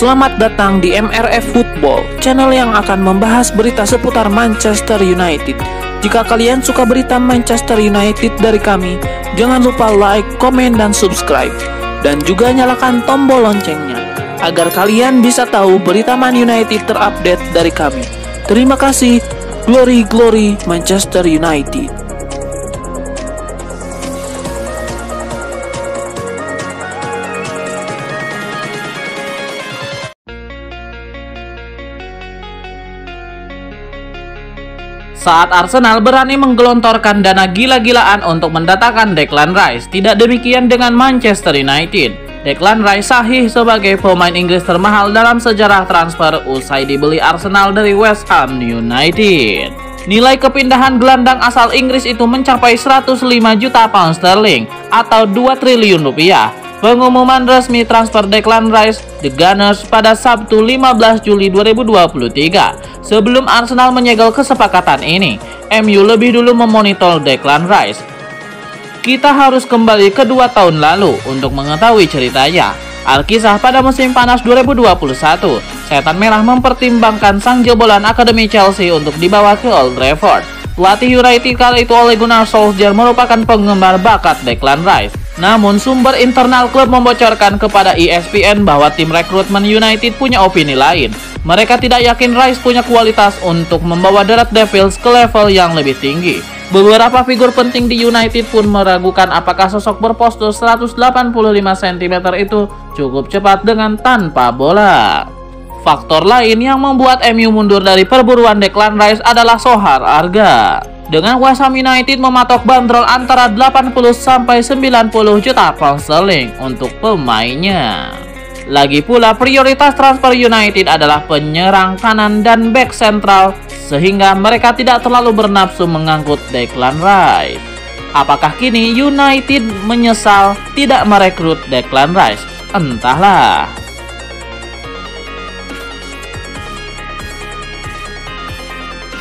Selamat datang di MRF Football, channel yang akan membahas berita seputar Manchester United. Jika kalian suka berita Manchester United dari kami, jangan lupa like, komen, dan subscribe. Dan juga nyalakan tombol loncengnya, agar kalian bisa tahu berita Man United terupdate dari kami. Terima kasih. Glory, glory Manchester United. Saat Arsenal berani menggelontorkan dana gila-gilaan untuk mendatangkan Declan Rice, tidak demikian dengan Manchester United. Declan Rice sahih sebagai pemain Inggris termahal dalam sejarah transfer usai dibeli Arsenal dari West Ham United. Nilai kepindahan gelandang asal Inggris itu mencapai 105 juta pound sterling atau 2 triliun rupiah. Pengumuman resmi transfer Declan Rice The Gunners pada Sabtu 15 Juli 2023. Sebelum Arsenal menyegel kesepakatan ini, MU lebih dulu memonitor Declan Rice. Kita harus kembali ke 2 tahun lalu untuk mengetahui ceritanya. Alkisah pada musim panas 2021, Setan Merah mempertimbangkan sang jebolan Akademi Chelsea untuk dibawa ke Old Trafford. Pelatih United kala itu Ole Gunnar Solskjaer merupakan penggemar bakat Declan Rice. Namun sumber internal klub membocorkan kepada ESPN bahwa tim rekrutmen United punya opini lain. Mereka tidak yakin Rice punya kualitas untuk membawa The Red Devils ke level yang lebih tinggi. Beberapa figur penting di United pun meragukan apakah sosok berpostur 185 cm itu cukup cepat dengan tanpa bola. Faktor lain yang membuat MU mundur dari perburuan Declan Rice adalah soal harga. Dengan West Ham United mematok bandrol antara 80-90 juta pound sterling untuk pemainnya. Lagi pula prioritas transfer United adalah penyerang kanan dan bek sentral, sehingga mereka tidak terlalu bernafsu mengangkut Declan Rice. Apakah kini United menyesal tidak merekrut Declan Rice? Entahlah.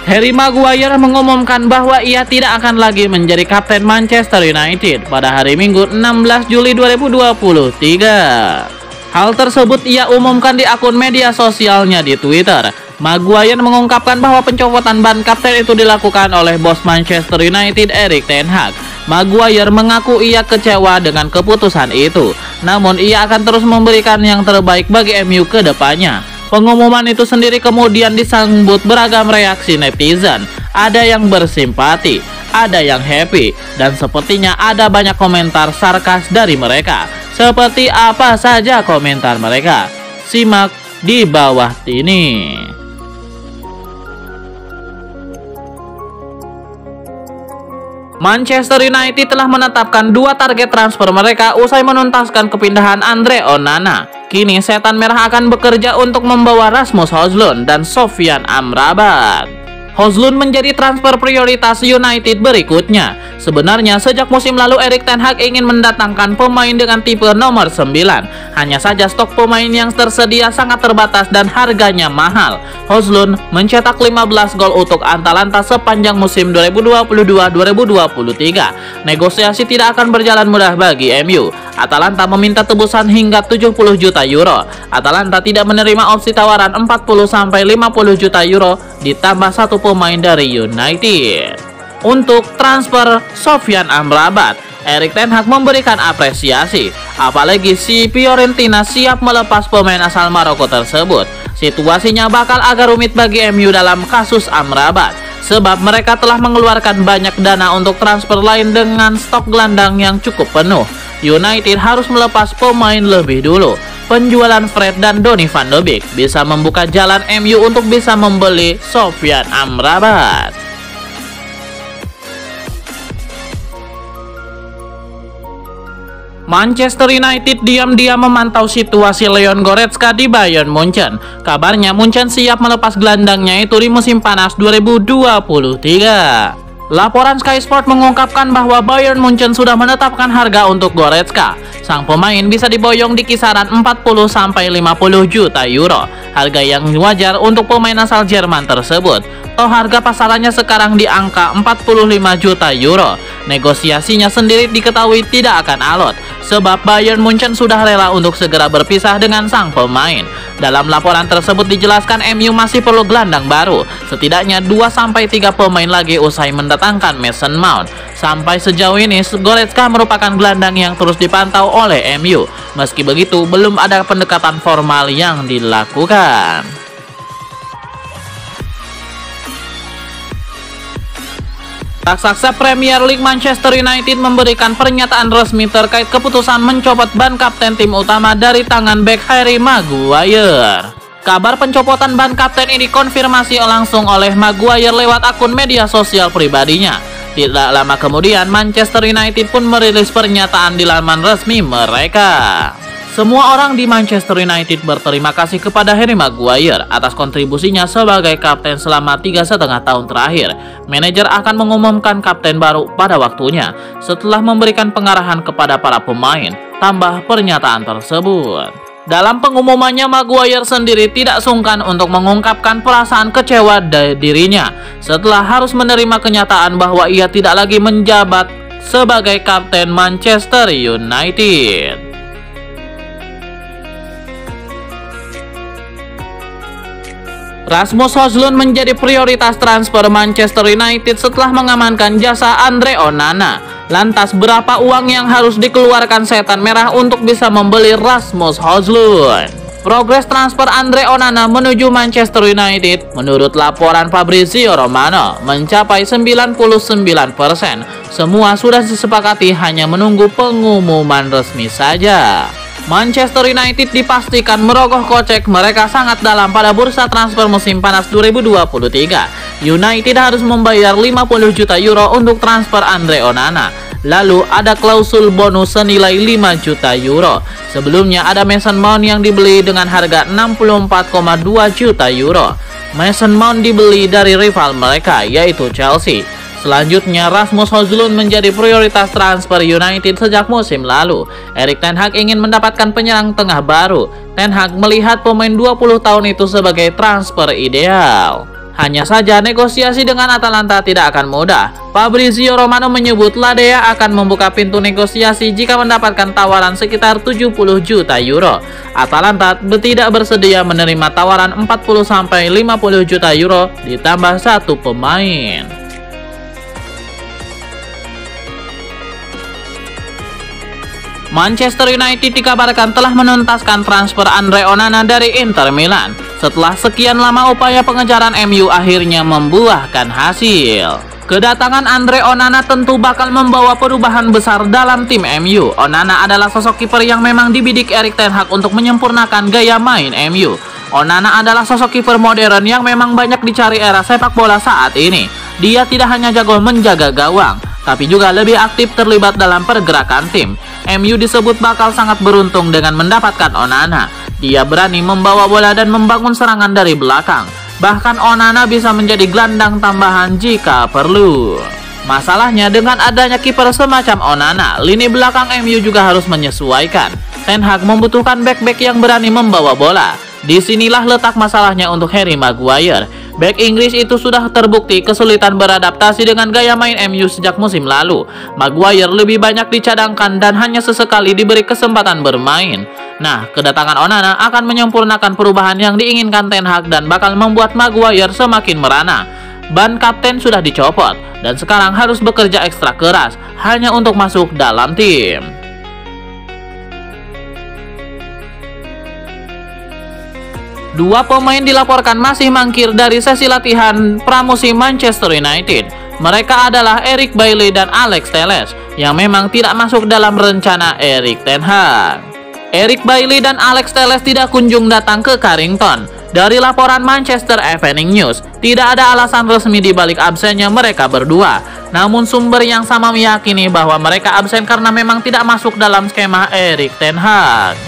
Harry Maguire mengumumkan bahwa ia tidak akan lagi menjadi kapten Manchester United pada hari Minggu 16 Juli 2023. Hal tersebut ia umumkan di akun media sosialnya di Twitter. Maguire mengungkapkan bahwa pencopotan ban kapten itu dilakukan oleh bos Manchester United Erik ten Hag. Maguire mengaku ia kecewa dengan keputusan itu, namun ia akan terus memberikan yang terbaik bagi MU ke depannya. Pengumuman itu sendiri kemudian disambut beragam reaksi netizen. Ada yang bersimpati, ada yang happy, dan sepertinya ada banyak komentar sarkas dari mereka. Seperti apa saja komentar mereka? Simak di bawah ini. Manchester United telah menetapkan 2 target transfer mereka usai menuntaskan kepindahan Andre Onana. Kini Setan Merah akan bekerja untuk membawa Rasmus Højlund dan Sofyan Amrabat. Højlund menjadi transfer prioritas United berikutnya. Sebenarnya sejak musim lalu Erik ten Hag ingin mendatangkan pemain dengan tipe nomor 9. Hanya saja stok pemain yang tersedia sangat terbatas dan harganya mahal. Højlund mencetak 15 gol untuk Atalanta sepanjang musim 2022-2023. Negosiasi tidak akan berjalan mudah bagi MU. Atalanta meminta tebusan hingga 70 juta euro. Atalanta tidak menerima opsi tawaran 40-50 juta euro ditambah 1 pemain dari United. Untuk transfer Sofyan Amrabat, Erik ten Hag memberikan apresiasi, apalagi si Fiorentina siap melepas pemain asal Maroko tersebut. Situasinya bakal agak rumit bagi MU dalam kasus Amrabat, sebab mereka telah mengeluarkan banyak dana untuk transfer lain dengan stok gelandang yang cukup penuh. United harus melepas pemain lebih dulu. Penjualan Fred dan Donny van de Beek bisa membuka jalan MU untuk bisa membeli Sofyan Amrabat. Manchester United diam-diam memantau situasi Leon Goretzka di Bayern Munchen. Kabarnya Munchen siap melepas gelandangnya itu di musim panas 2023. Laporan Sky Sport mengungkapkan bahwa Bayern Munchen sudah menetapkan harga untuk Goretzka. Sang pemain bisa diboyong di kisaran 40-50 juta euro. Harga yang wajar untuk pemain asal Jerman tersebut. Toh harga pasarannya sekarang di angka 45 juta euro. Negosiasinya sendiri diketahui tidak akan alot. sebab Bayern Munchen sudah rela untuk segera berpisah dengan sang pemain. Dalam laporan tersebut dijelaskan MU masih perlu gelandang baru, setidaknya 2-3 pemain lagi usai mendatangkan Mason Mount. Sampai sejauh ini, Goretzka merupakan gelandang yang terus dipantau oleh MU. Meski begitu, belum ada pendekatan formal yang dilakukan. Raksasa Premier League Manchester United memberikan pernyataan resmi terkait keputusan mencopot ban kapten tim utama dari tangan bek Harry Maguire. Kabar pencopotan ban kapten ini dikonfirmasi langsung oleh Maguire lewat akun media sosial pribadinya. Tidak lama kemudian, Manchester United pun merilis pernyataan di laman resmi mereka. Semua orang di Manchester United berterima kasih kepada Harry Maguire atas kontribusinya sebagai kapten selama 3,5 tahun terakhir. Manajer akan mengumumkan kapten baru pada waktunya setelah memberikan pengarahan kepada para pemain, tambah pernyataan tersebut. Dalam pengumumannya, Maguire sendiri tidak sungkan untuk mengungkapkan perasaan kecewa dari dirinya setelah harus menerima kenyataan bahwa ia tidak lagi menjabat sebagai kapten Manchester United. Rasmus Højlund menjadi prioritas transfer Manchester United setelah mengamankan jasa Andre Onana. Lantas berapa uang yang harus dikeluarkan setan merah untuk bisa membeli Rasmus Højlund? Progres transfer Andre Onana menuju Manchester United menurut laporan Fabrizio Romano mencapai 99%. Semua sudah disepakati, hanya menunggu pengumuman resmi saja. Manchester United dipastikan merogoh kocek mereka sangat dalam pada bursa transfer musim panas 2023. United harus membayar 50 juta euro untuk transfer Andre Onana. Lalu ada klausul bonus senilai 5 juta euro. Sebelumnya ada Mason Mount yang dibeli dengan harga 64,2 juta euro. Mason Mount dibeli dari rival mereka yaitu Chelsea. Selanjutnya, Rasmus Højlund menjadi prioritas transfer United sejak musim lalu. Erik ten Hag ingin mendapatkan penyerang tengah baru. Ten Hag melihat pemain 20 tahun itu sebagai transfer ideal. Hanya saja negosiasi dengan Atalanta tidak akan mudah. Fabrizio Romano menyebut Ladea akan membuka pintu negosiasi jika mendapatkan tawaran sekitar 70 juta euro. Atalanta tidak bersedia menerima tawaran 40-50 juta euro ditambah satu pemain. Manchester United dikabarkan telah menuntaskan transfer Andre Onana dari Inter Milan. Setelah sekian lama upaya pengejaran MU akhirnya membuahkan hasil. Kedatangan Andre Onana tentu bakal membawa perubahan besar dalam tim MU. Onana adalah sosok kiper yang memang dibidik Erik ten Hag untuk menyempurnakan gaya main MU. Onana adalah sosok kiper modern yang memang banyak dicari era sepak bola saat ini. Dia tidak hanya jago menjaga gawang, tapi juga lebih aktif terlibat dalam pergerakan tim. MU disebut bakal sangat beruntung dengan mendapatkan Onana. Dia berani membawa bola dan membangun serangan dari belakang. Bahkan Onana bisa menjadi gelandang tambahan jika perlu. Masalahnya dengan adanya kiper semacam Onana, lini belakang MU juga harus menyesuaikan. Ten Hag membutuhkan bek-bek yang berani membawa bola. Disinilah letak masalahnya untuk Harry Maguire. Bek Inggris itu sudah terbukti kesulitan beradaptasi dengan gaya main MU sejak musim lalu. Maguire lebih banyak dicadangkan dan hanya sesekali diberi kesempatan bermain. Nah, kedatangan Onana akan menyempurnakan perubahan yang diinginkan Ten Hag dan bakal membuat Maguire semakin merana. Ban kapten sudah dicopot dan sekarang harus bekerja ekstra keras hanya untuk masuk dalam tim. Dua pemain dilaporkan masih mangkir dari sesi latihan pramusim Manchester United. Mereka adalah Eric Bailly dan Alex Telles yang memang tidak masuk dalam rencana Erik ten Hag. Eric Bailly dan Alex Telles tidak kunjung datang ke Carrington. Dari laporan Manchester Evening News, tidak ada alasan resmi di balik absennya mereka berdua. Namun sumber yang sama meyakini bahwa mereka absen karena memang tidak masuk dalam skema Erik ten Hag.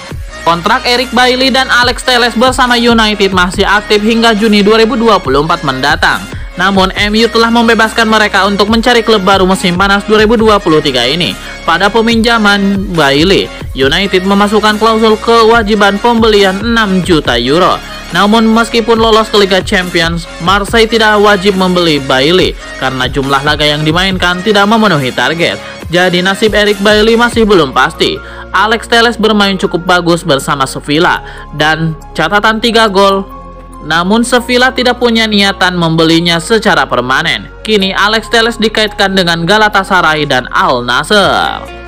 Kontrak Eric Bailly dan Alex Telles bersama United masih aktif hingga Juni 2024 mendatang. Namun MU telah membebaskan mereka untuk mencari klub baru musim panas 2023 ini. Pada peminjaman Bailly, United memasukkan klausul kewajiban pembelian 6 juta euro. Namun meskipun lolos ke Liga Champions, Marseille tidak wajib membeli Bailly karena jumlah laga yang dimainkan tidak memenuhi target. Jadi nasib Eric Bailly masih belum pasti. Alex Telles bermain cukup bagus bersama Sevilla dan catatan 3 gol. Namun Sevilla tidak punya niatan membelinya secara permanen. Kini Alex Telles dikaitkan dengan Galatasaray dan Al Nassr.